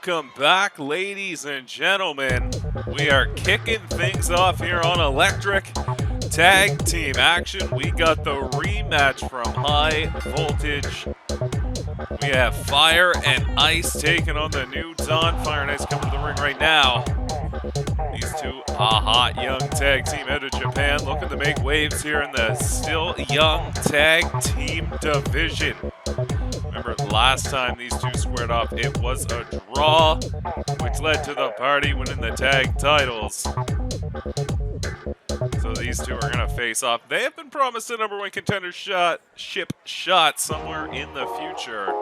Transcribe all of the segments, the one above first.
Welcome back, ladies and gentlemen. We are kicking things off here on Electric Tag Team Action. We got the rematch from High Voltage. We have Fire and Ice taking on the new Dawn. Fire and Ice coming to the ring right now. These two, a hot young tag team out of Japan, looking to make waves here in the still young tag team division. Remember, last time these two squared off, it was a draw, which led to the party winning the tag titles. So these two are going to face off. They have been promised a #1 contender shot somewhere in the future.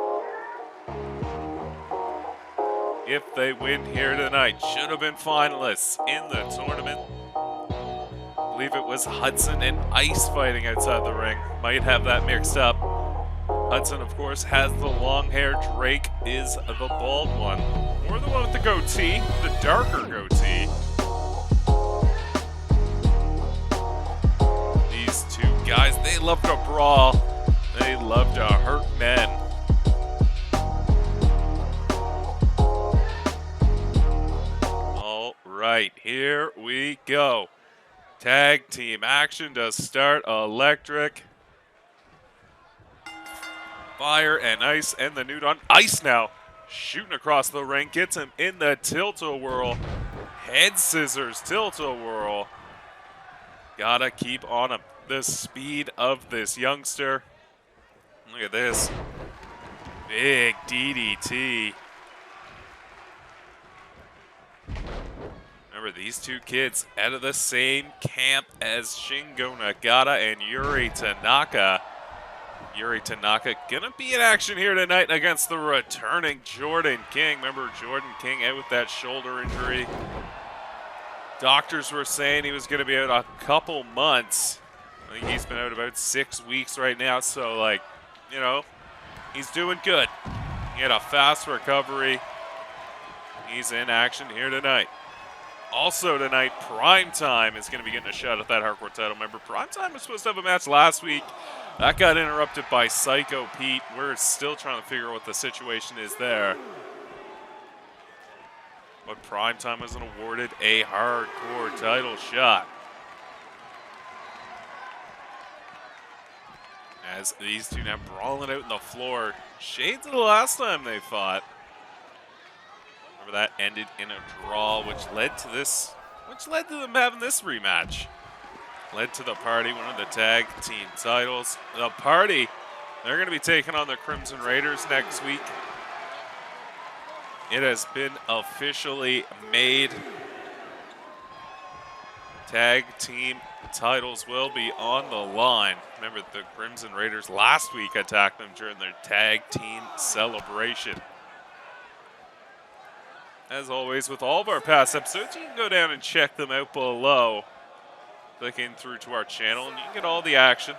If they win here tonight, should have been finalists in the tournament. I believe it was Hudson and Ice fighting outside the ring. Might have that mixed up. Hudson, of course, has the long hair. Drake is the bald one. Or the one with the goatee, the darker goatee. These two guys, they love to brawl. They love to hurt men. All right, here we go. Tag team action to start. Electric. Fire and Ice and the new Dawn. Ice now shooting across the ring. Gets him in the tilt-a-whirl. Head scissors tilt-a-whirl. Gotta keep on him. The speed of this youngster. Look at this. Big DDT. Remember, these two kids out of the same camp as Shingo Nagata and Yuri Tanaka. Yuri Tanaka gonna be in action here tonight against the returning Jordan King. Remember, Jordan King out with that shoulder injury. Doctors were saying he was gonna be out a couple months. I think he's been out about 6 weeks right now, so like, you know, he's doing good. He had a fast recovery. He's in action here tonight. Also tonight, Primetime is going to be getting a shot at that hardcore title. Remember, Primetime was supposed to have a match last week. That got interrupted by Psycho Pete. We're still trying to figure out what the situation is there. But Primetime was awarded a hardcore title shot. As these two now brawling out in the floor. Shades of the last time they fought. That ended in a draw, which led to them having this rematch. Led to the party winning the tag team titles. The party, they're going to be taking on the Crimson Raiders next week. It has been officially made. Tag team titles will be on the line. Remember, the Crimson Raiders last week attacked them during their tag team celebration. As always, with all of our past episodes, you can go down and check them out below. Clicking through to our channel, and you can get all the action.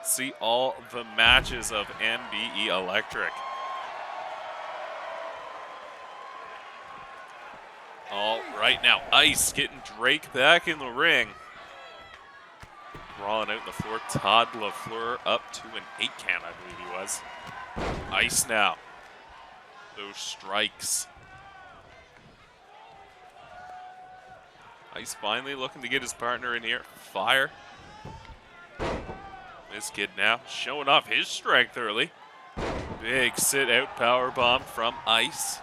See all the matches of MBE Electric. All right, now Ice getting Drake back in the ring. Brawling out in the floor. Todd LaFleur up to an 8 count, I believe he was. Ice now. Those strikes. Ice finally looking to get his partner in here. Fire. This kid now showing off his strength early. Big sit-out powerbomb from Ice.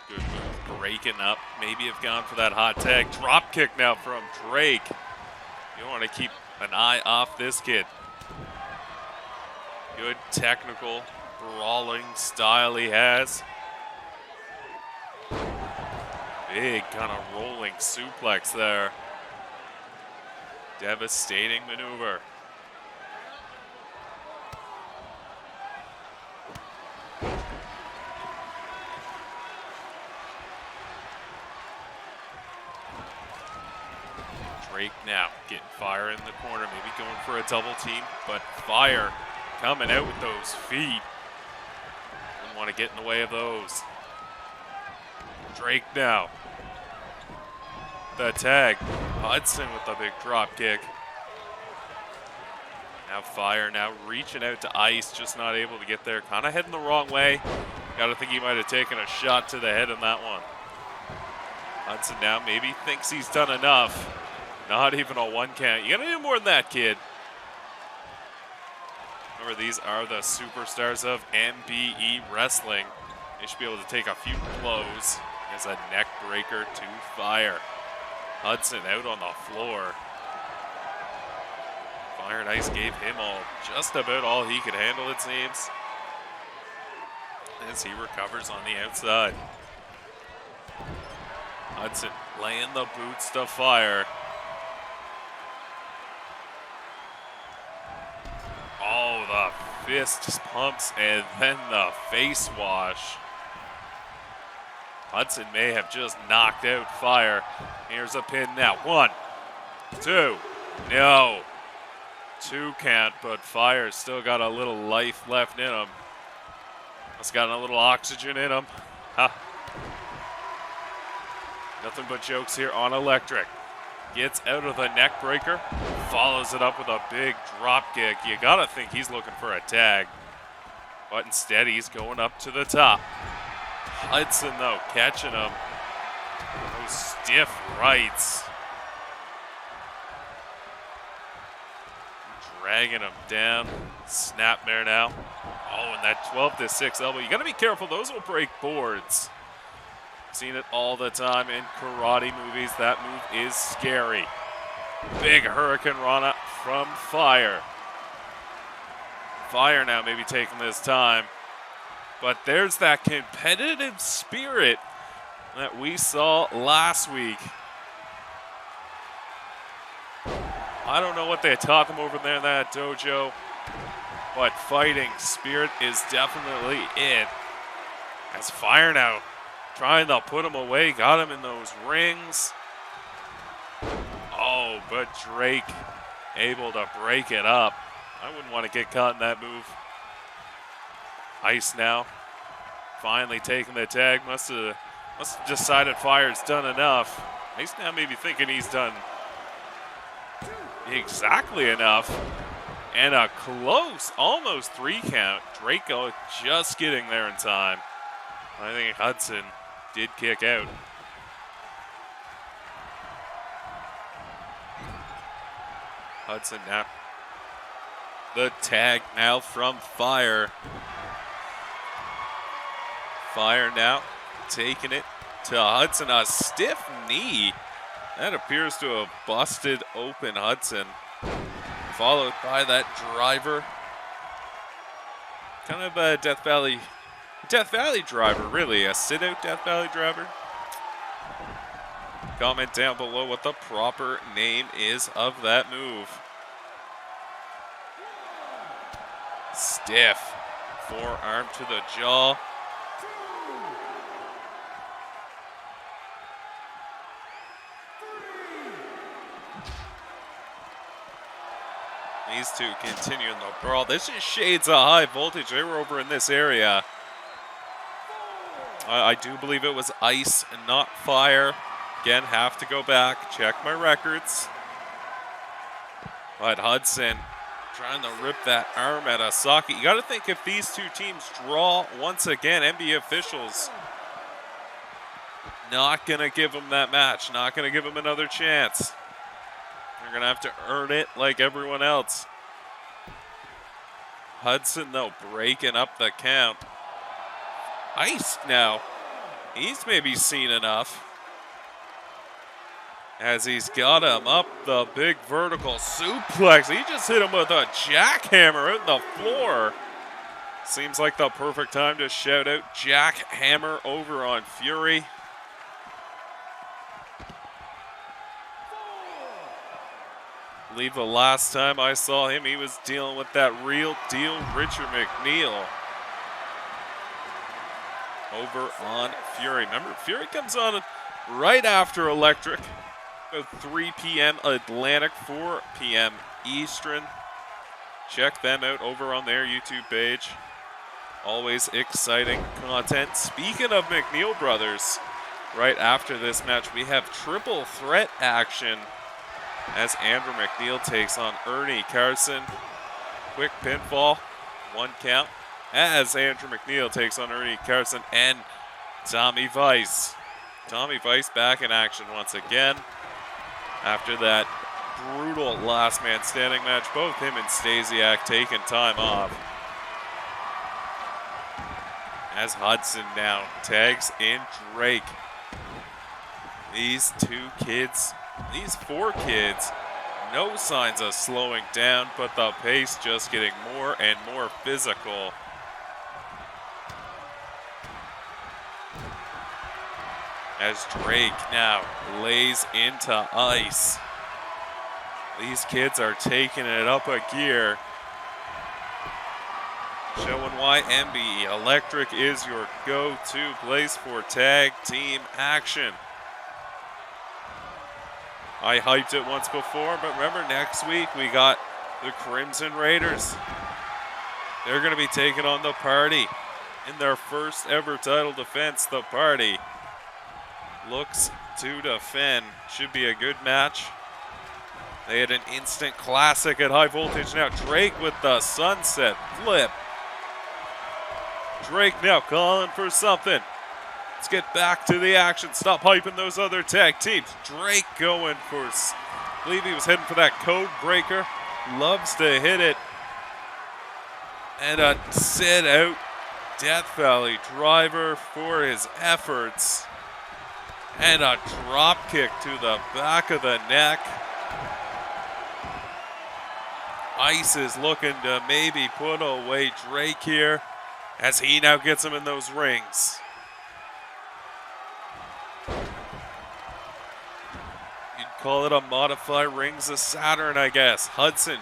Good move, breaking up. Maybe have gone for that hot tag. Drop kick now from Drake. You want to keep an eye off this kid. Good technical brawling style he has. Big kind of rolling suplex there. Devastating maneuver. Drake now getting Fire in the corner, maybe going for a double team, but Fire coming out with those feet. Don't want to get in the way of those. Drake now. The tag. Hudson with the big drop kick. Now Fire now reaching out to Ice, just not able to get there. Kind of heading the wrong way. Gotta think he might have taken a shot to the head on that one. Hudson now maybe thinks he's done enough. Not even a one count. You gotta do more than that, kid. Remember, these are the superstars of MBE Wrestling. They should be able to take a few blows. There's a neck breaker to Fire. Hudson out on the floor. Fire and Ice gave him just about all he could handle, it seems. As he recovers on the outside. Hudson laying the boots to Fire. Oh, the fist pumps and then the face wash. Hudson may have just knocked out Fire. Here's a pin now. 1, 2, no. 2 count, but Fire's still got a little life left in him. It's got a little oxygen in him. Huh. Nothing but jokes here on Electric. Gets out of the neck breaker, follows it up with a big drop kick. You gotta think he's looking for a tag, but instead he's going up to the top. Hudson, though, catching him. Those stiff rights. Dragging him down. Snapmare now. Oh, and that 12-6 elbow. You got to be careful. Those will break boards. Seen it all the time in karate movies. That move is scary. Big Hurricane Rana from Fire. Fire now maybe taking this time. But there's that competitive spirit that we saw last week. I don't know what they taught them over there in that dojo, but fighting spirit is definitely it. As Fire now trying to put him away, got him in those rings. Oh, but Drake able to break it up. I wouldn't want to get caught in that move. Ice now, finally taking the tag. Must have decided Fire's done enough. Ice now maybe thinking he's done exactly enough. And a close, almost 3 count. Draco just getting there in time. I think Hudson did kick out. Hudson now. The tag now from Fire. Fire now taking it to Hudson. A stiff knee. That appears to have busted open Hudson. Followed by that driver. Kind of a Death Valley driver, really. A sit-out Death Valley driver. Comment down below what the proper name is of that move. Stiff. Forearm to the jaw. These two continuing the brawl. This is shades of high voltage. They were over in this area. I do believe it was Ice and not Fire. Again, have to go back, check my records. But Hudson trying to rip that arm at a socket. You got to think if these two teams draw once again, MBE officials not going to give them that match. Not going to give them another chance. They're going to have to earn it like everyone else. Hudson, though, breaking up the count. Ice now. He's maybe seen enough. As he's got him up the big vertical suplex. He just hit him with a jackhammer out the floor. Seems like the perfect time to shout out jackhammer over on Fury. I believe the last time I saw him, he was dealing with that real deal Richard MacNeil over on Fury. Remember, Fury comes on right after Electric. 3 p.m. Atlantic, 4 p.m. Eastern. Check them out over on their YouTube page. Always exciting content. Speaking of MacNeil brothers, right after this match, we have triple threat action as Andrew MacNeil takes on Ernie, Carson, quick pinfall. 1 count as Andrew MacNeil takes on Ernie, Carson, and Tommy Weiss. Tommy Weiss back in action once again after that brutal last man standing match. Both him and Stasiak taking time off. As Hudson now tags in Drake. These 4 kids, no signs of slowing down, but the pace just getting more and more physical. As Drake now lays into ice. These kids are taking it up a gear. Showing why MBE Electric is your go-to place for tag team action. I hyped it once before, but remember next week we got the Crimson Raiders. They're going to be taking on the Party in their first ever title defense. The Party looks to defend. Should be a good match. They had an instant classic at high voltage. Now Drake with the sunset flip. Drake now calling for something. Let's get back to the action. Stop hyping those other tag teams. Drake going for, I believe he was heading for that code breaker. Loves to hit it. And a sit out Death Valley driver for his efforts. And a drop kick to the back of the neck. Ice is looking to maybe put away Drake here as he now gets him in those rings. You'd call it a modified Rings of Saturn, I guess. Hudson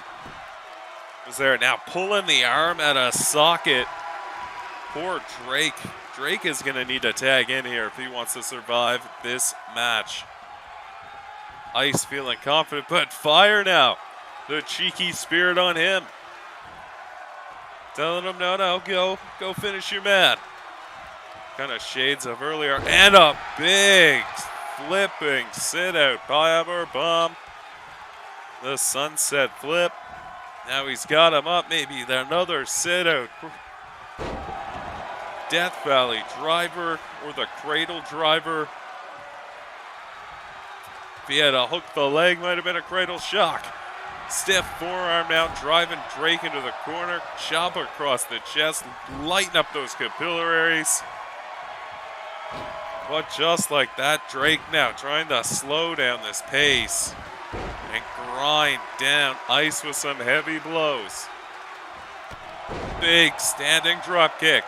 was there now pulling the arm at a socket. Poor Drake. Drake is going to need to tag in here if he wants to survive this match. Ice feeling confident, but fire now. The cheeky spirit on him. Telling him, no, go finish your man. Kind of shades of earlier. And a big flipping sit out. Power bomb. The sunset flip. Now he's got him up. Maybe another sit out. Death Valley driver or the cradle driver. If he had a hook the leg, might have been a cradle shock. Stiff forearm now, driving Drake into the corner. Chop across the chest, lighten up those capillaries. But just like that, Drake now trying to slow down this pace and grind down Ice with some heavy blows. Big standing drop kick.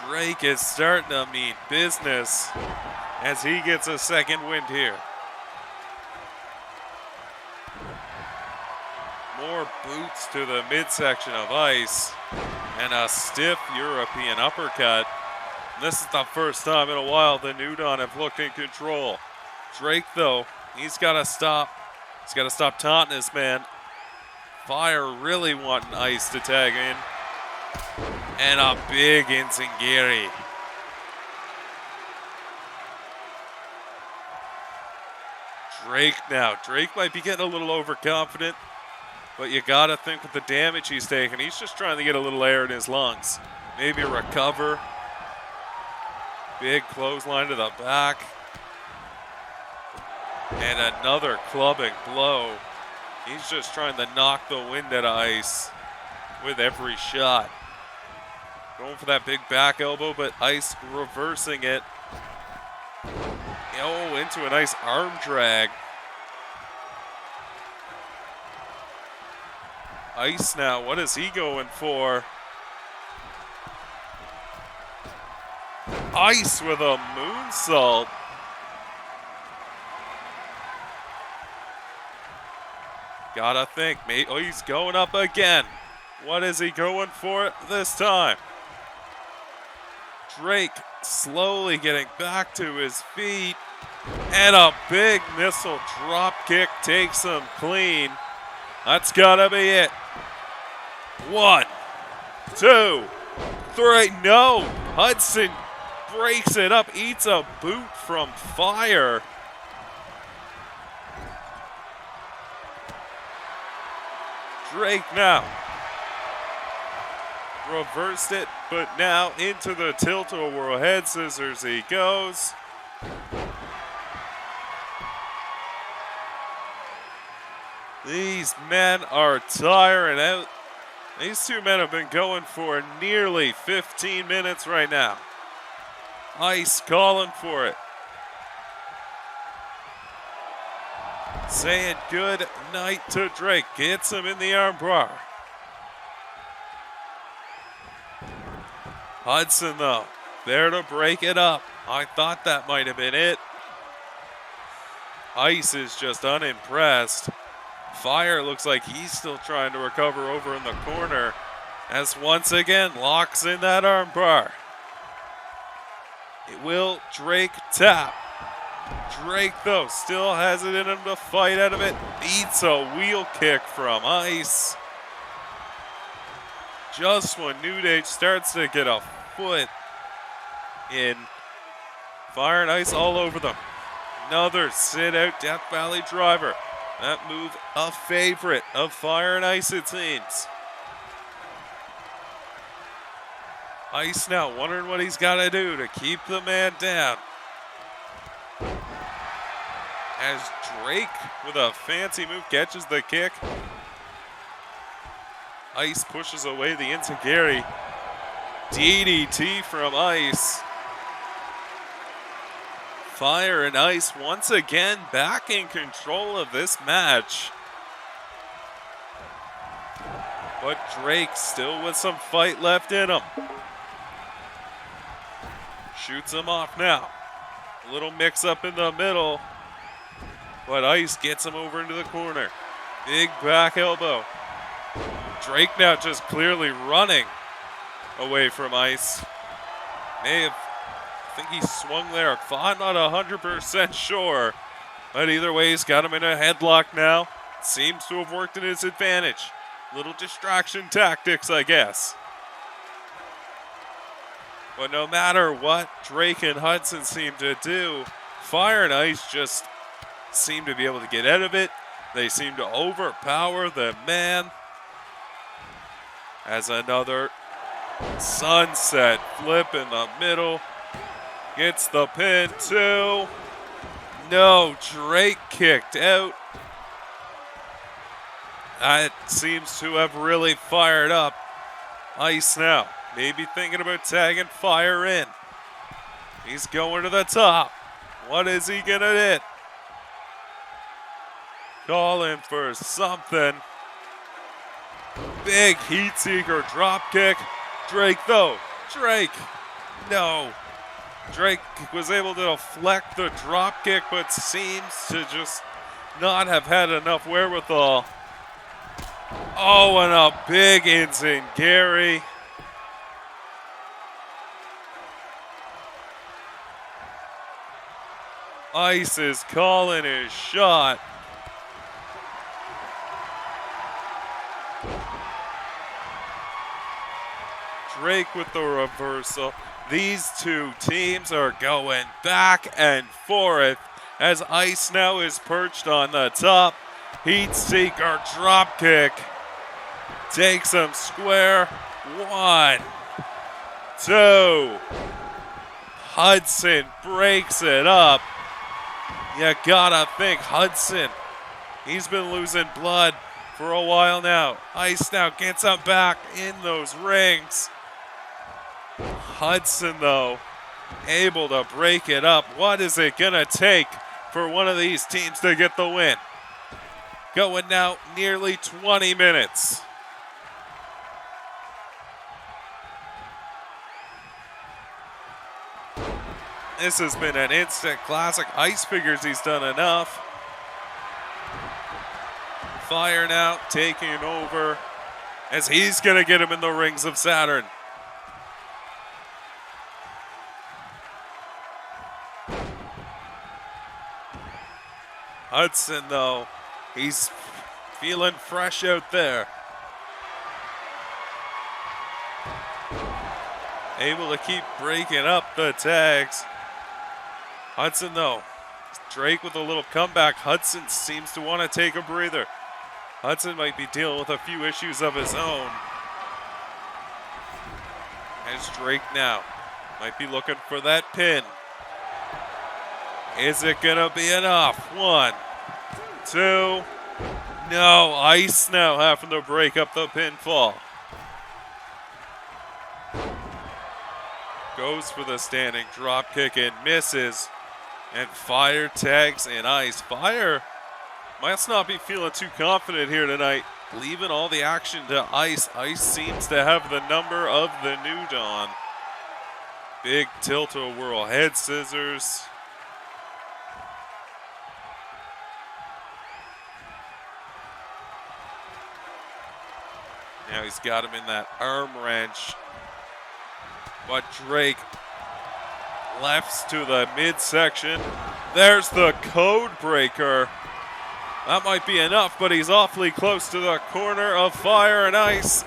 Drake is starting to mean business as he gets a second wind here. More boots to the midsection of Ice and a stiff European uppercut. And this is the first time in a while the New Dawn have looked in control. Drake, though, he's got to stop. He's got to stop taunting this man. Fire really wanting Ice to tag in. And a big enziguri. Drake now. Drake might be getting a little overconfident, but you got to think with the damage he's taking, he's just trying to get a little air in his lungs. Maybe recover. Big clothesline to the back. And another clubbing blow. He's just trying to knock the wind out of Ice with every shot. Going for that big back elbow, but Ice reversing it. Oh, into a nice arm drag. Ice now, what is he going for? Ice with a moonsault. Gotta think, mate. Oh, he's going up again. What is he going for this time? Drake slowly getting back to his feet. And a big missile drop kick takes him clean. That's gotta be it. 1, 2, 3. No. Hudson breaks it up, eats a boot from Fire. Drake now. Reversed it, but now into the tilt-a-whirl head scissors he goes. These men are tiring out. These two men have been going for nearly 15 minutes right now. Ice calling for it. Saying good night to Drake. Gets him in the armbar. Hudson, though, there to break it up. I thought that might have been it. Ice is just unimpressed. Fire looks like he's still trying to recover over in the corner as once again locks in that armbar. It will Drake tap. Drake, though, still has it in him to fight out of it. Beats a wheel kick from Ice. Just when New Age starts to get a foot in, Fire and Ice all over them. Another sit-out Death Valley driver. That move a favorite of Fire and Ice, it seems. Ice now wondering what he's got to do to keep the man down. As Drake, with a fancy move, catches the kick. Ice pushes away the enziguri. DDT from Ice. Fire and Ice once again back in control of this match. But Drake still with some fight left in him. Shoots him off now. A little mix up in the middle. But Ice gets him over into the corner. Big back elbow. Drake now just clearly running away from Ice. May have, I think he swung there. I'm not 100% sure. But either way, he's got him in a headlock now. Seems to have worked in his advantage. Little distraction tactics, I guess. But no matter what Drake and Hudson seem to do, Fire and Ice just seem to be able to get out of it. They seem to overpower the man. As another sunset flip in the middle. Gets the pin too. No, Drake kicked out. That seems to have really fired up Ice now. Maybe thinking about tagging Fire in. He's going to the top. What is he gonna hit? Calling for something. Big heat seeker drop kick. Drake though. Drake. No. Drake was able to deflect the drop kick, but seems to just not have had enough wherewithal. Oh, and a big enziguri. Ice is calling his shot. Drake with the reversal. These two teams are going back and forth as Ice now is perched on the top. Heat seeker drop kick. Takes him square. 1, 2. Hudson breaks it up. You gotta think Hudson. He's been losing blood for a while now. Ice now gets him back in those rings. Hudson, though, able to break it up. What is it gonna take for one of these teams to get the win? Going now nearly 20 minutes. This has been an instant classic. Ice figures he's done enough. Fire now taking over as he's going to get him in the rings of Saturn. Hudson, though, he's feeling fresh out there. Able to keep breaking up the tags. Hudson, though, Drake with a little comeback. Hudson seems to want to take a breather. Hudson might be dealing with a few issues of his own. As Drake now might be looking for that pin. Is it gonna be enough? 1, 2. No, Ice now having to break up the pinfall. Goes for the standing drop kick and misses. And Fire tags in Ice. Fire must not be feeling too confident here tonight. Leaving all the action to Ice. Ice seems to have the number of the New Dawn. Big tilt-a-whirl head scissors. Now he's got him in that arm wrench. But Drake lefts to the midsection. There's the code breaker. That might be enough, but he's awfully close to the corner of Fire and Ice.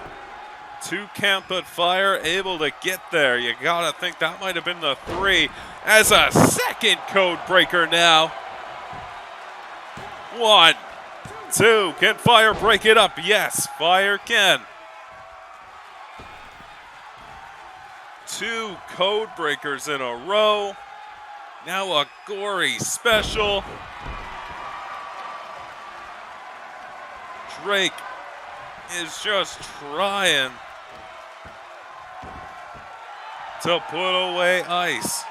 2 count, but Fire able to get there. You gotta think that might have been the 3 as a second code breaker now. 1, 2, can Fire break it up? Yes, Fire can. 2 code breakers in a row. Now a gory special. Drake is just trying to put away Ice.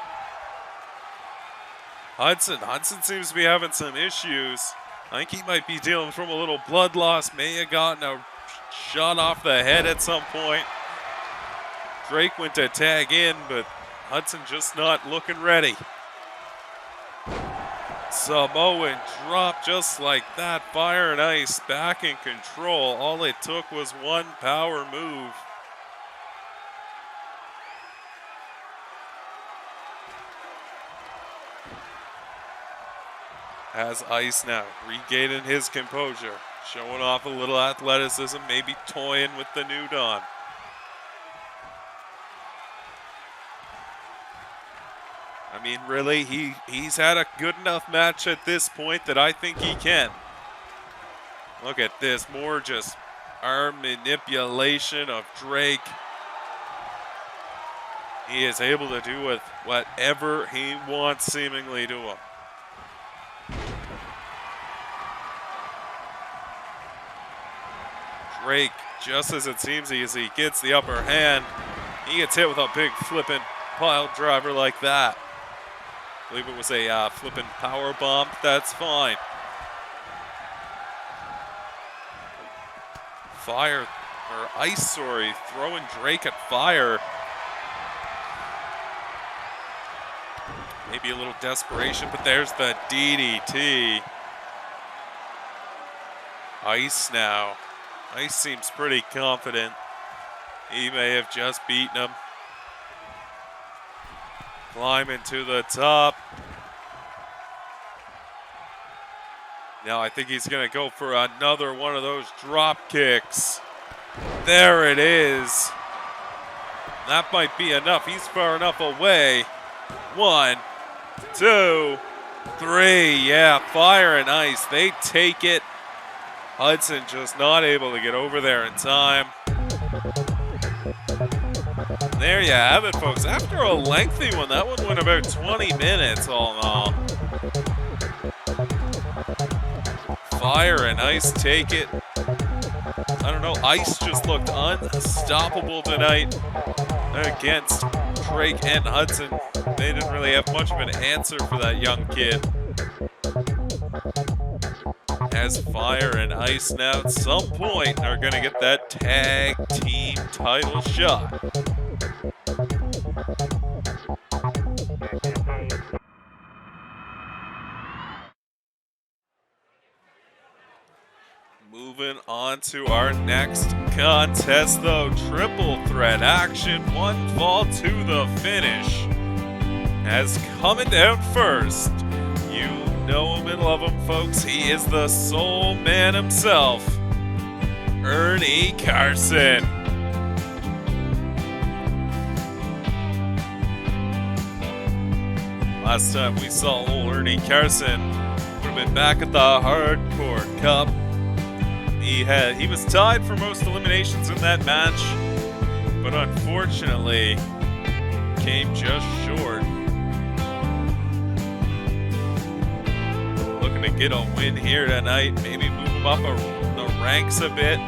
Hudson seems to be having some issues. I think he might be dealing from a little blood loss. May have gotten a shot off the head at some point. Drake went to tag in, but Hudson just not looking ready. Samoan drop just like that. Fire and Ice back in control. All it took was one power move. Has Ice now regaining his composure, showing off a little athleticism, maybe toying with the New Dawn. I mean, really, he's had a good enough match at this point that I think he can. Look at this, more just arm manipulation of Drake. He is able to do with whatever he wants seemingly to him. Drake, just as it seems as he gets the upper hand, he gets hit with a big flipping pile driver like that. I believe it was a flipping power bomb. That's fine. Fire, or Ice, sorry, throwing Drake at Fire. Maybe a little desperation, but there's the DDT. Ice now. Ice seems pretty confident. He may have just beaten him. Climbing to the top. Now I think he's going to go for another one of those drop kicks. There it is. That might be enough. He's far enough away. 1, 2, 3. Yeah, Fire and Ice, they take it. Hudson just not able to get over there in time. There you have it, folks. After a lengthy one, that one went about 20 minutes all in all. Fire and Ice take it. I don't know, Ice just looked unstoppable tonight against Drake and Hudson. They didn't really have much of an answer for that young kid. As Fire and Ice now at some point are going to get that tag team title shot. Moving on to our next contest though, triple threat action, one fall to the finish. As coming down first, you know him and love him, folks. He is the soul man himself, Ernie Carson. Last time we saw old Ernie Carson would have been back at the Hardcore Cup He was tied for most eliminations in that match, but unfortunately came just short. Looking to get a win here tonight, maybe move him up the ranks a bit.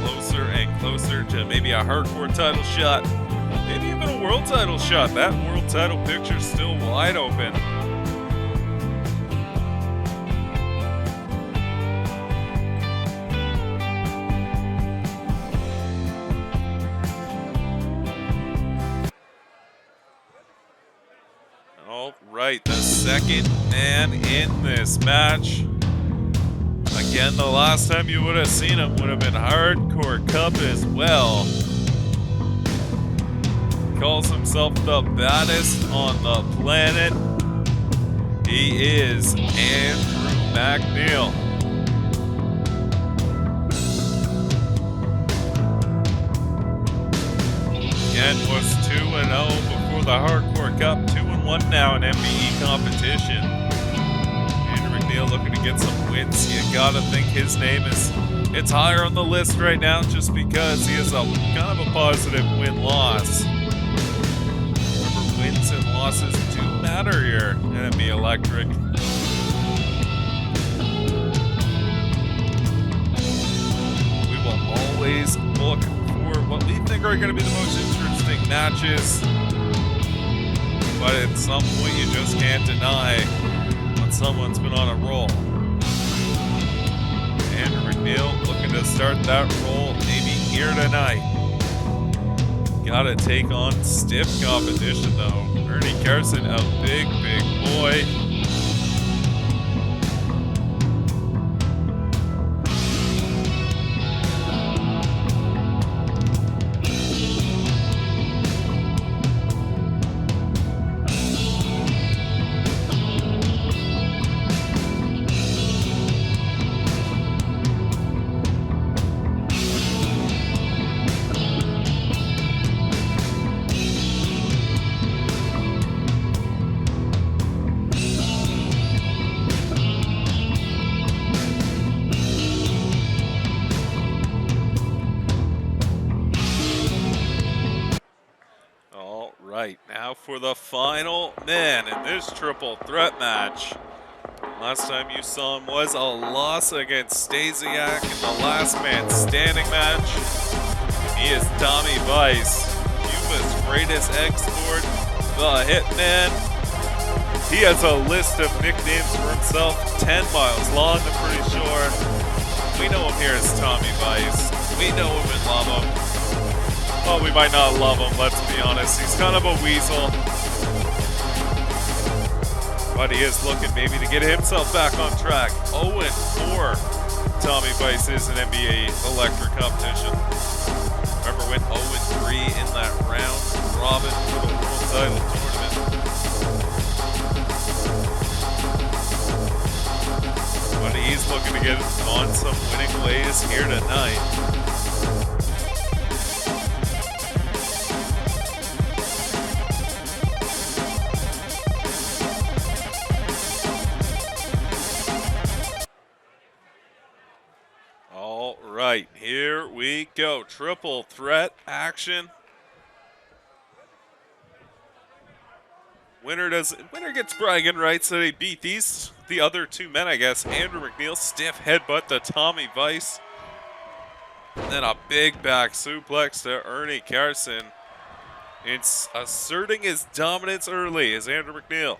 Closer and closer to maybe a hardcore title shot, maybe even a world title shot. That world title picture's still wide open. All right, the second man in this match. Again, the last time you would have seen him would have been Hardcore Cup as well. Calls himself the baddest on the planet. He is Andrew MacNeil. Again, was 2-0 before the Hardcore Cup, 2-1 now in MBE competition. Andrew MacNeil looking to get some wins. You gotta think his name it's higher on the list right now just because he has a kind of a positive win-loss. Remember, wins and losses do matter here at MBE Electric. We will always look for what we think are going to be the most interesting matches, but at some point you just can't deny when someone's been on a roll. Andrew MacNeil looking to start that roll maybe here tonight. Gotta take on stiff competition though. Ernie Carson, a big boy. Right, now for the final man in this triple threat match. Last time you saw him was a loss against Stasiak in the last man standing match. He is Tommy Vice, Cuba's greatest export, the Hitman. He has a list of nicknames for himself, 10 miles long, I'm pretty sure. We know him here as Tommy Vice. We know him and love him. Well, we might not love him, let's be honest. He's kind of a weasel. But he is looking maybe to get himself back on track. 0-4 Tommy Vice is in MBE Electric competition. Remember when 0-3 in that round robin for the World Title Tournament. But he's looking to get on some winning ways here tonight. Right, here we go. Triple threat action. Winner gets bragging rights that he beat the other two men, I guess. Andrew MacNeil, stiff headbutt to Tommy Vice. And then a big back suplex to Ernie Carson. It's asserting his dominance early as Andrew MacNeil.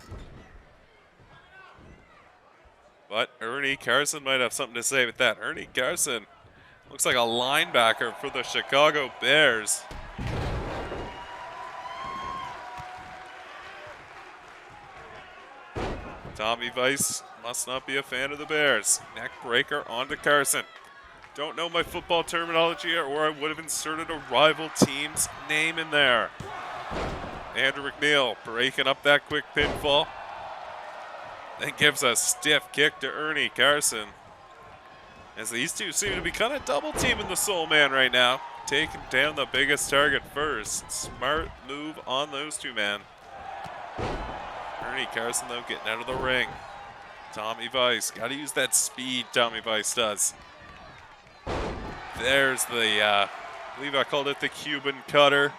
But Ernie Carson might have something to say with that. Ernie Carson looks like a linebacker for the Chicago Bears. Tommy Vice must not be a fan of the Bears. Neck breaker onto Carson. Don't know my football terminology or I would have inserted a rival team's name in there. Andrew MacNeil breaking up that quick pinfall. Then gives a stiff kick to Ernie Carson. As these two seem to be kind of double teaming the Soul Man right now. Taking down the biggest target first. Smart move on those two men. Ernie Carson though getting out of the ring. Tommy Vice, got to use that speed Tommy Vice does. There's the, I believe I called it the Cuban cutter.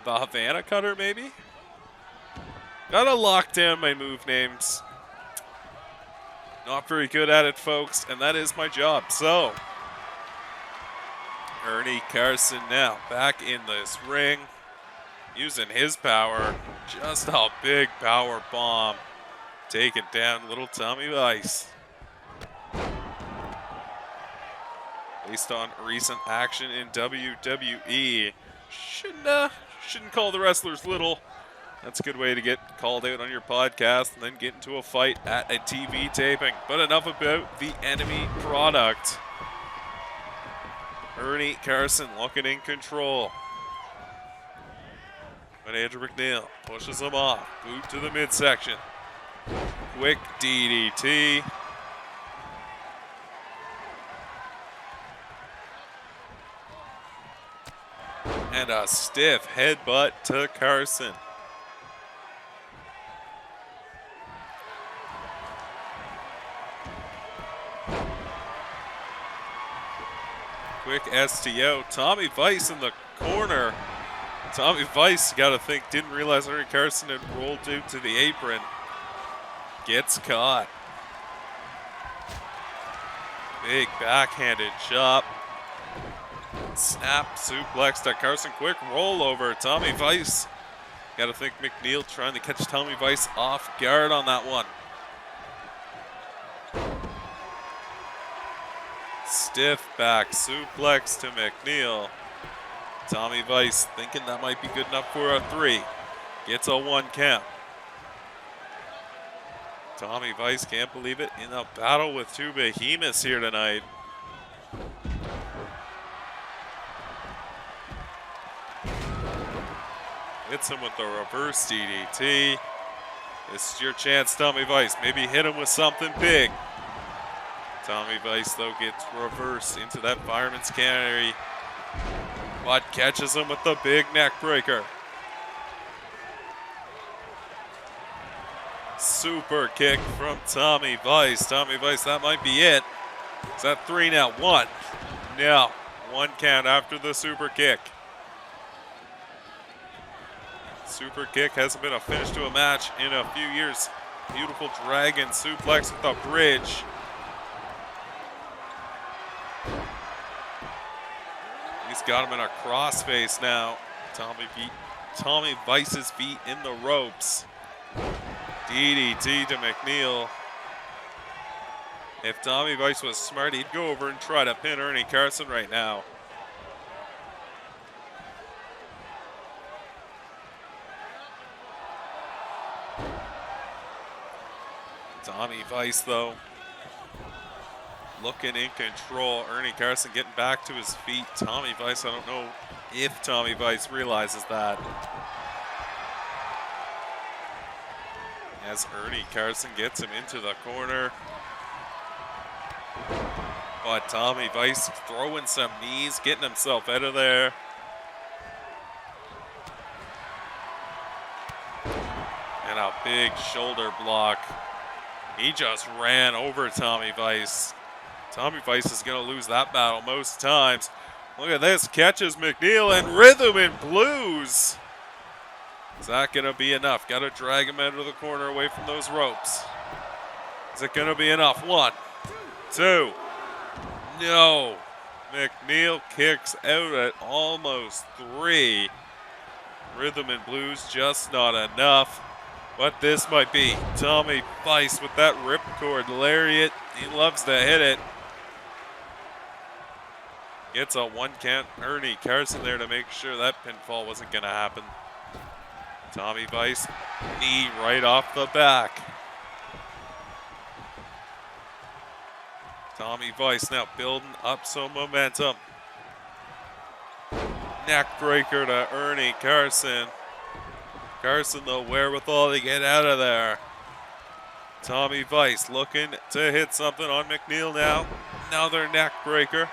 The Havana cutter, maybe? Gotta lock down my move names. Not very good at it, folks, and that is my job. So, Ernie Carson now back in this ring, using his power. Just a big power bomb. Taking down little Tommy Vice. Based on recent action in WWE. Shouldn't call the wrestlers little. That's a good way to get called out on your podcast and then get into a fight at a TV taping. But enough about the enemy product. Ernie Carson looking in control. But Andrew MacNeil pushes him off. Boot to the midsection. Quick DDT. And a stiff headbutt to Carson. Quick STO. Tommy Vice in the corner. Tommy Vice, got to think, didn't realize Ernie Carson had rolled out to the apron. Gets caught. Big backhanded chop. Snap suplex to Carson. Quick rollover. Tommy Vice. Got to think MacNeil trying to catch Tommy Vice off guard on that one. Stiff back suplex to MacNeil. Tommy Vice thinking that might be good enough for a 3. Gets a 1 count. Tommy Vice can't believe it, in a battle with 2 behemoths here tonight. Hits him with the reverse DDT. This is your chance, Tommy Vice. Maybe hit him with something big. Tommy Vice, though, gets reversed into that fireman's carry. But catches him with the big neck breaker. Super kick from Tommy Vice. Tommy Vice, that might be it. Is that 3 now? 1. No. 1 count after the super kick. Super kick hasn't been a finish to a match in a few years. Beautiful dragon suplex with the bridge. He's got him in a crossface now. Tommy Vice's feet in the ropes. DDT to MacNeil. If Tommy Vice was smart, he'd go over and try to pin Ernie Carson right now. Tommy Vice, though, looking in control. Ernie Carson getting back to his feet. Tommy Vice, I don't know if Tommy Vice realizes that. As Ernie Carson gets him into the corner. But Tommy Vice throwing some knees, getting himself out of there. And a big shoulder block. He just ran over Tommy Vice. Tommy Vice is going to lose that battle most times. Look at this. Catches MacNeil and Rhythm and Blues. Is that going to be enough? Got to drag him out of the corner away from those ropes. Is it going to be enough? 1, 2. No. MacNeil kicks out at almost 3. Rhythm and Blues just not enough. But this might be. Tommy Vice with that ripcord lariat. He loves to hit it. Gets a 1 count. Ernie Carson there to make sure that pinfall wasn't going to happen. Tommy Vice, knee right off the back. Tommy Vice now building up some momentum. Neck breaker to Ernie Carson. Carson, the wherewithal to get out of there. Tommy Vice looking to hit something on MacNeil now. Another neck breaker.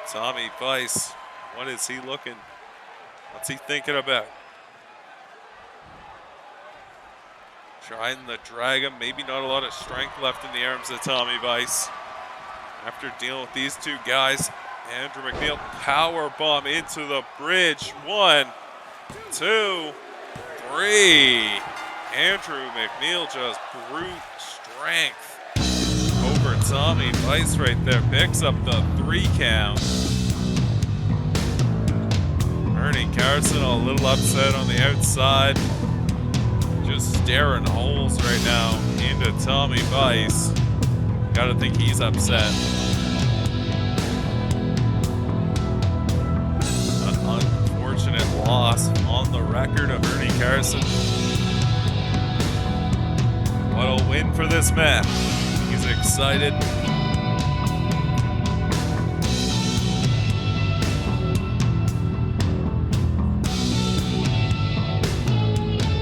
Tommy Vice, what is he looking? What's he thinking about? Trying to drag him. Maybe not a lot of strength left in the arms of Tommy Vice. After dealing with these two guys, Andrew MacNeil power bomb into the bridge. 1, 2, 3. Andrew MacNeil just brute strength over Tommy Vice right there. Picks up the 3 count. Ernie Carson a little upset on the outside. Just staring holes right now into Tommy Vice. Gotta think he's upset. An unfortunate loss on the record of Ernie Carson. What a win for this man. He's excited.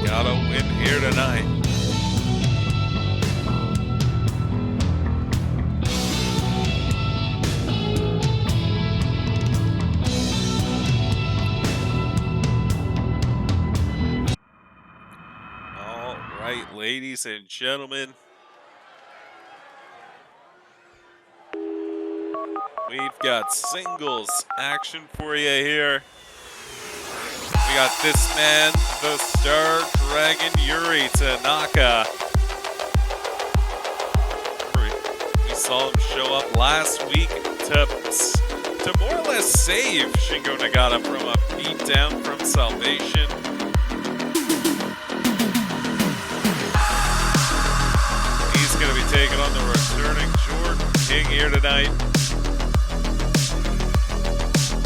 Gotta win here tonight. All right, ladies and gentlemen. We've got singles action for you here. We got this man, the Star Dragon Yuri Tanaka. We saw him show up last week to more or less save Shingo Nagata from a beatdown from Salvation. He's going to be taking on the returning Jordan King here tonight.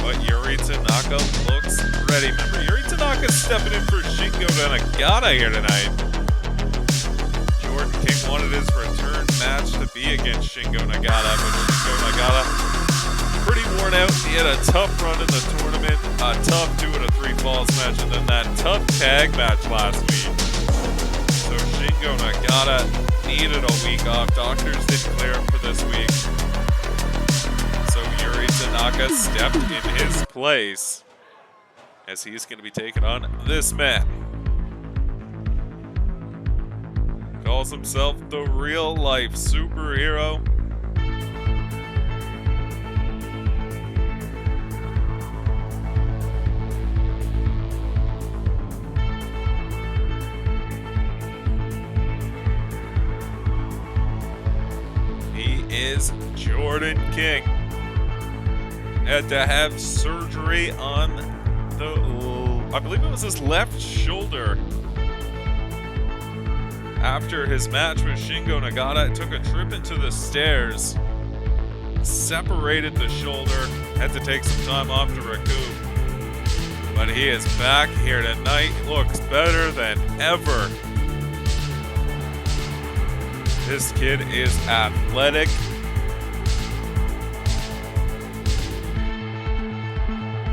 But Yuri Tanaka looks ready. Remember, Yuri Tanaka stepping in for Shingo Nagata here tonight. Jordan King wanted his return match to be against Shingo Nagata, but Shingo Nagata pretty worn out. He had a tough run in the tournament, a tough 2 out of 3 falls match, and then that tough tag match last week. So Shingo Nagata needed a week off. Doctors didn't clear him for this week. So Yuri Tanaka stepped in his place as he's going to be taking on this man. Calls himself the real-life superhero. He is Jordan King. Had to have surgery on I believe it was his left shoulder. After his match with Shingo Nagata, took a trip into the stairs, separated the shoulder, had to take some time off to recoup. But he is back here tonight, looks better than ever. This kid is athletic.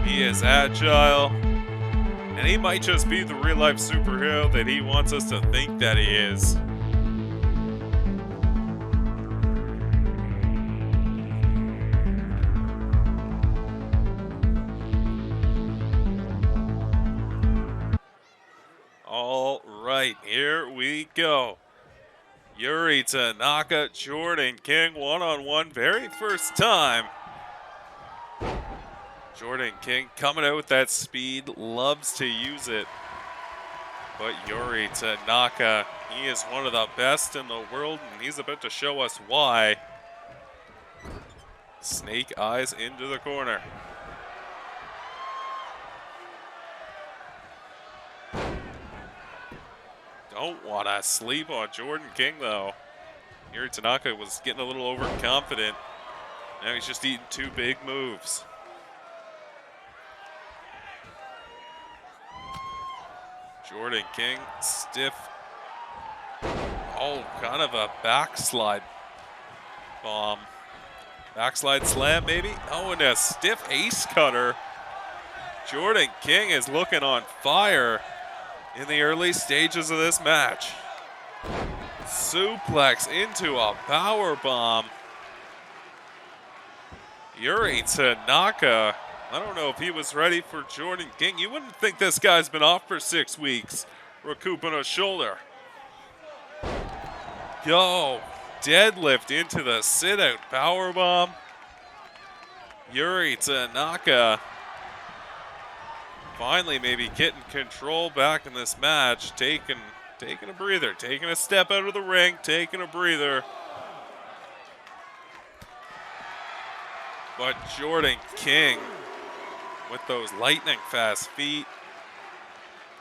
He is agile, and he might just be the real-life superhero that he wants us to think that he is. All right, here we go. Yuri Tanaka, Jordan King, one-on-one, very first time. Jordan King coming out with that speed, loves to use it. But Yuri Tanaka, he is one of the best in the world, and he's about to show us why. Snake eyes into the corner. Don't want to sleep on Jordan King, though. Yuri Tanaka was getting a little overconfident. Now he's just eating 2 big moves. Jordan King, stiff. Oh, kind of a backslide bomb. Backslide slam, maybe? Oh, and a stiff ace cutter. Jordan King is looking on fire in the early stages of this match. Suplex into a power bomb. Yuri Tanaka, I don't know if he was ready for Jordan King. You wouldn't think this guy's been off for 6 weeks, recouping a shoulder. Yo, deadlift into the sit-out powerbomb. Yuri Tanaka finally maybe getting control back in this match, taking a breather, taking a step out of the ring, taking a breather. But Jordan King with those lightning fast feet,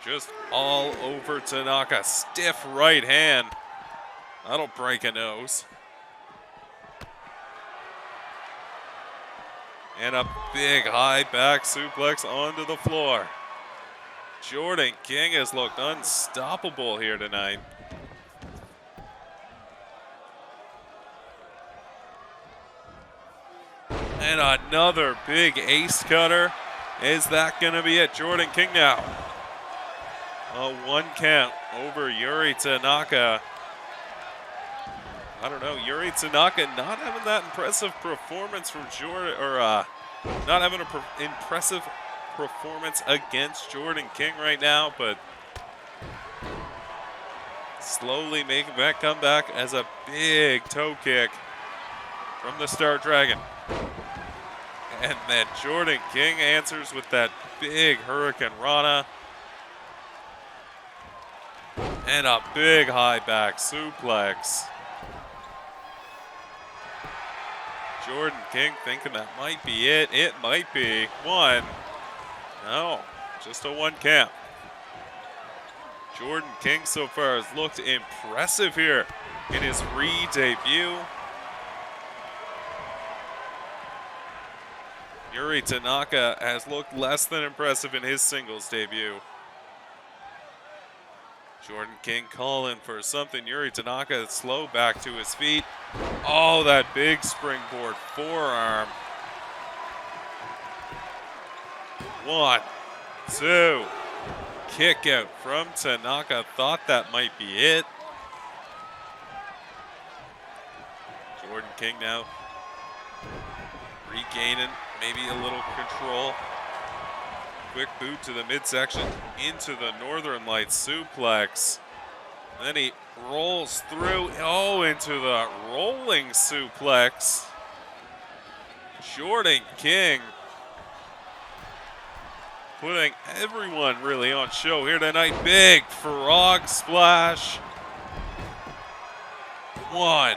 just all over Tanaka. Stiff right hand. That'll break a nose. And a big high back suplex onto the floor. Jordan King has looked unstoppable here tonight. And another big ace cutter. Is that going to be it? Jordan King now. A 1 count over Yuri Tanaka. I don't know, Yuri Tanaka not having that impressive performance from Jordan, or not having an impressive performance against Jordan King right now, but slowly making that comeback as a big toe kick from the Star Dragon. And then Jordan King answers with that big Hurricane Rana. And a big high back suplex. Jordan King thinking that might be it. It might be. 1. No, just a 1 count. Jordan King so far has looked impressive here in his re-debut. Yuri Tanaka has looked less than impressive in his singles debut. Jordan King calling for something. Yuri Tanaka slow back to his feet. Oh, that big springboard forearm. 1, 2. Kick out from Tanaka. Thought that might be it. Jordan King now regaining maybe a little control. Quick boot to the midsection into the Northern Lights suplex. And then he rolls through, into the rolling suplex. Jordan King putting everyone really on show here tonight. Big frog splash. 1,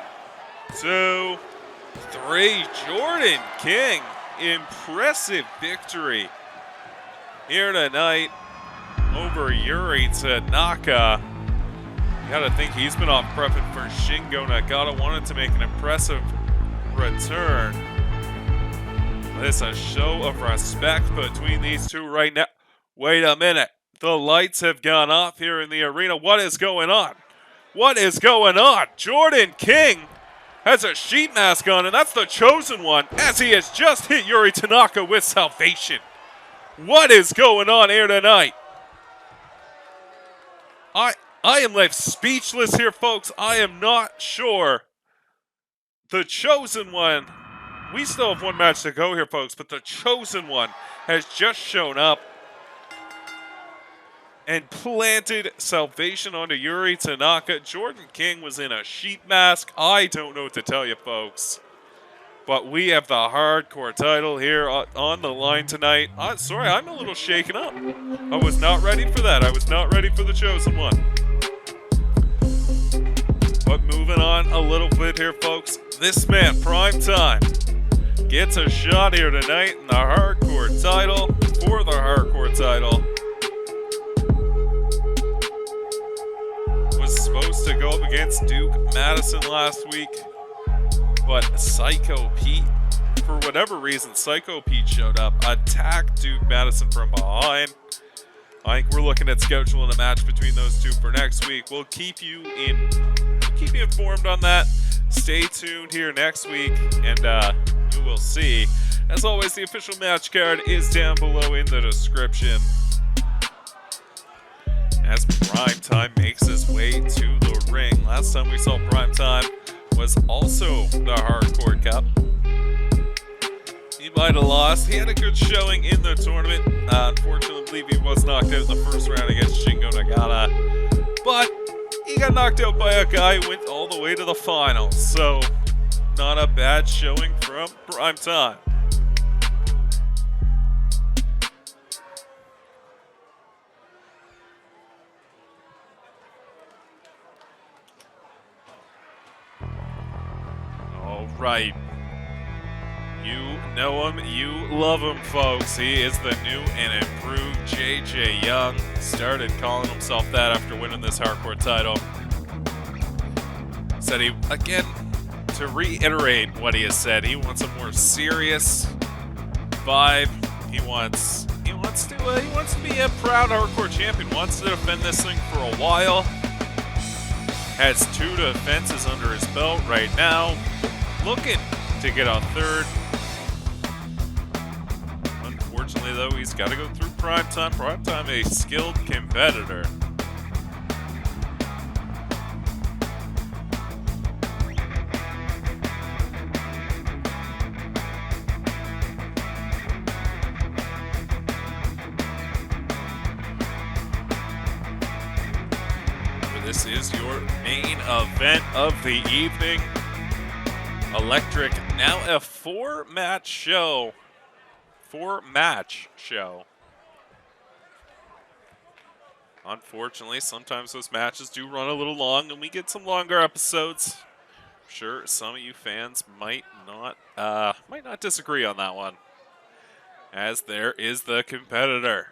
2, 3. Jordan King, impressive victory here tonight over Yuri Tanaka. You gotta think he's been off prepping for Shingo Nagata. Wanted to make an impressive return. This is a show of respect between these two right now. Wait a minute. The lights have gone off here in the arena. What is going on? What is going on? Jordan King has a sheet mask on, and that's the chosen one, as he has just hit Yuri Tanaka with salvation. What is going on here tonight? I am left speechless here, folks. I am not sure. The chosen one, we still have 1 match to go here, folks, but the chosen one has just shown up and planted salvation onto Yuri Tanaka. Jordan King was in a sheet mask. I don't know what to tell you, folks. But we have the hardcore title here on the line tonight. Sorry, I'm a little shaken up. I was not ready for that. I was not ready for the chosen one. But moving on a little bit here, folks. This man, Primetime, gets a shot here tonight in the hardcore title, for the hardcore title. Was supposed to go up against Duke Madison last week, but Psycho Pete, for whatever reason, Psycho Pete showed up, attacked Duke Madison from behind. I think we're looking at scheduling a match between those two for next week. We'll keep you informed on that. Stay tuned here next week, and you will see. As always, the official match card is down below in the description. As Primetime makes his way to the ring. Last time we saw Primetime was also the Hardcore Cup. He might have lost. He had a good showing in the tournament. Unfortunately, he was knocked out in the first round against Shingo Nagata. But he got knocked out by a guy who went all the way to the finals. So, not a bad showing from Primetime. All right. You know him, you love him, folks. He is the new and improved JJ Young. Started calling himself that after winning this hardcore title. Said he, again, to reiterate what he has said, he wants a more serious vibe. He wants to be a proud hardcore champion. Wants to defend this thing for a while. Has 2 defenses under his belt right now. Looking to get a third. Unfortunately, though, he's got to go through Primetime. Primetime, a skilled competitor. This is your main event of the evening. Electric, now a 4-match show. 4-match show. Unfortunately, sometimes those matches do run a little long, and we get some longer episodes. I'm sure some of you fans might not disagree on that one. As there is the competitor.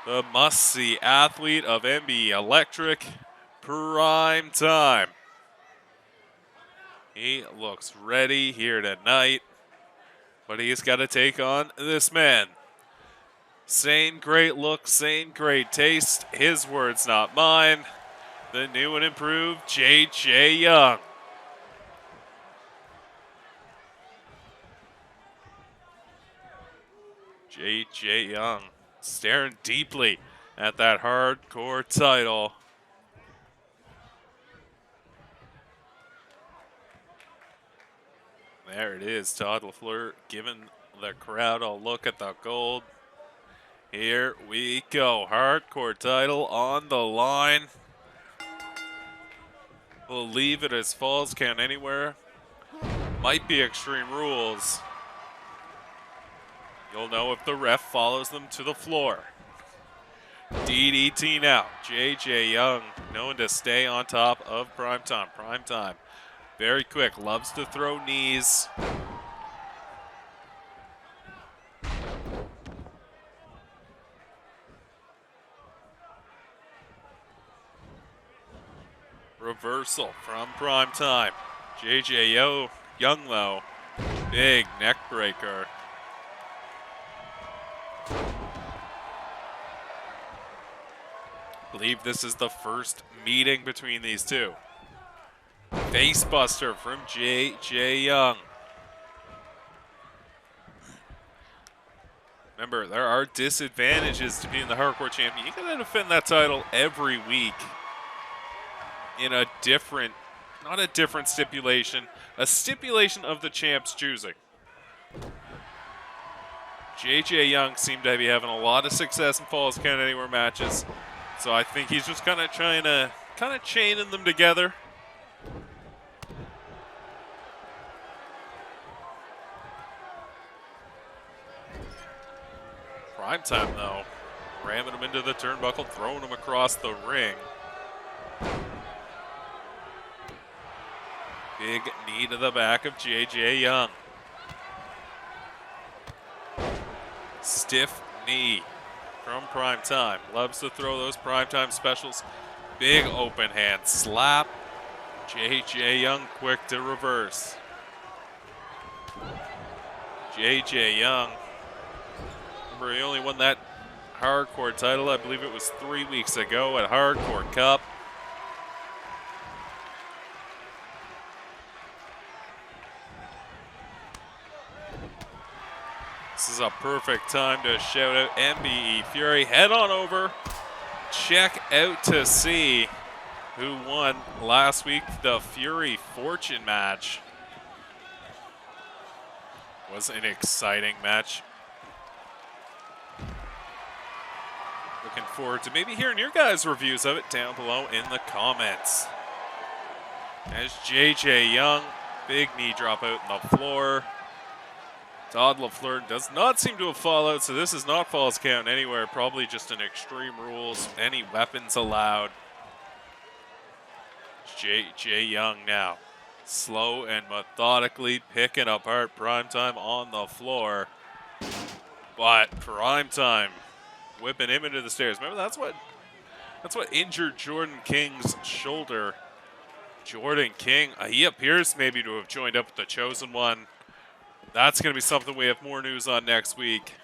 The must-see athlete of MBE Electric, Primetime. He looks ready here tonight, but he's got to take on this man. Same great look, same great taste. His words, not mine. The new and improved JJ Young. JJ Young staring deeply at that hardcore title. There it is, Todd LaFleur giving the crowd a look at the gold. Here we go, hardcore title on the line. Believe it as Falls Count Anywhere. Might be Extreme Rules. You'll know if the ref follows them to the floor. DDT now. JJ Young, known to stay on top of Primetime. Primetime, very quick, loves to throw knees. Reversal from Primetime. JJ Young, though, big neck breaker. I believe this is the first meeting between these two. Facebuster from JJ Young. Remember, there are disadvantages to being the hardcore champion. You gotta defend that title every week in a different, not a different stipulation, a stipulation of the champ's choosing. JJ Young seemed to be having a lot of success in Falls Count Anywhere matches. So I think he's just kind of trying to, chaining them together. Primetime, though, ramming him into the turnbuckle, throwing him across the ring. Big knee to the back of JJ Young. Stiff knee from Primetime. Loves to throw those Primetime specials. Big open hand slap. JJ Young quick to reverse. JJ Young. Remember, he only won that hardcore title, I believe it was 3 weeks ago at Hardcore Cup. This is a perfect time to shout out MBE Fury. Head on over, check out to see who won last week. The Fury Fortune match was an exciting match. Looking forward to maybe hearing your guys' reviews of it down below in the comments. As JJ Young, big knee drop out on the floor. Todd LaFleur does not seem to have fallen out, so this is not falls count anywhere. Probably just an Extreme Rules. Any weapons allowed. JJ Young now. Slow and methodically picking apart Primetime on the floor. But Primetime whipping him into the stairs. Remember, that's what injured Jordan King's shoulder. Jordan King, he appears maybe to have joined up with the Chosen One. That's going to be something we have more news on next week.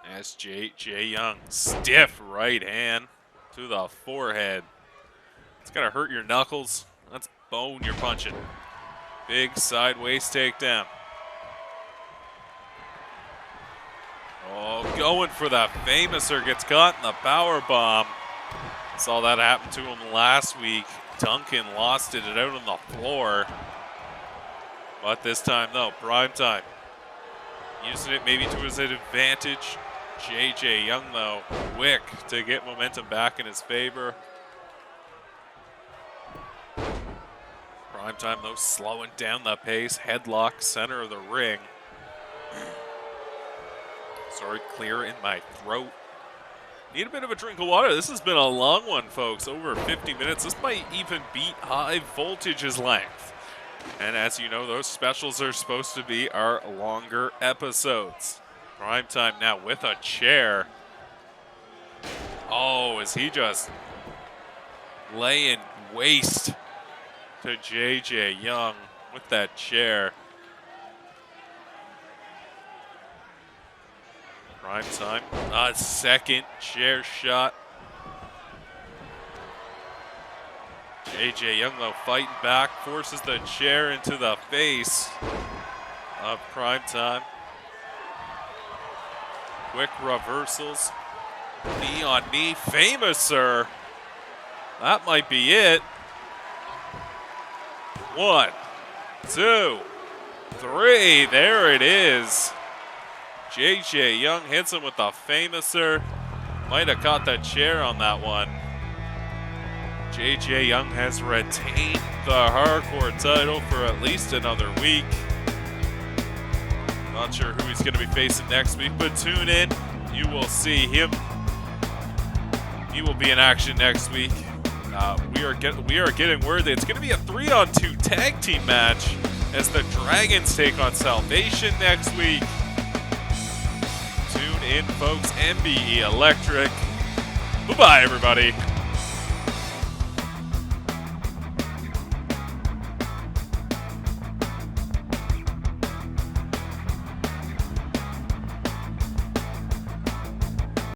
As JJ Young, stiff right hand to the forehead. It's going to hurt your knuckles. That's bone you're punching. Big sideways takedown. Oh, going for that famouser, gets caught in the power bomb. Saw that happen to him last week. Duncan lost it out on the floor. But this time, though, Primetime using it maybe to his advantage. JJ Young, though, quick to get momentum back in his favor. Primetime, though, slowing down the pace. Headlock, center of the ring. Sorry, clear in my throat. Need a bit of a drink of water. This has been a long one, folks. Over 50 minutes. This might even beat High Voltage's length. And as you know, those specials are supposed to be our longer episodes. Primetime now with a chair. Oh, is he just laying waste to JJ Young with that chair. Primetime, a second chair shot. JJ Young, though, fighting back, forces the chair into the face of Primetime. Quick reversals. Knee on knee. Famouser. That might be it. 1, 2, 3. There it is. JJ Young hits him with the Famouser. Might have caught that chair on that one. JJ Young has retained the hardcore title for at least another week. Not sure who he's going to be facing next week, but tune in. You will see him. He will be in action next week. We are getting word that it's going to be a 3-on-2 tag team match as the Dragons take on Salvation next week. Tune in, folks. MBE Electric. Bye-bye, everybody.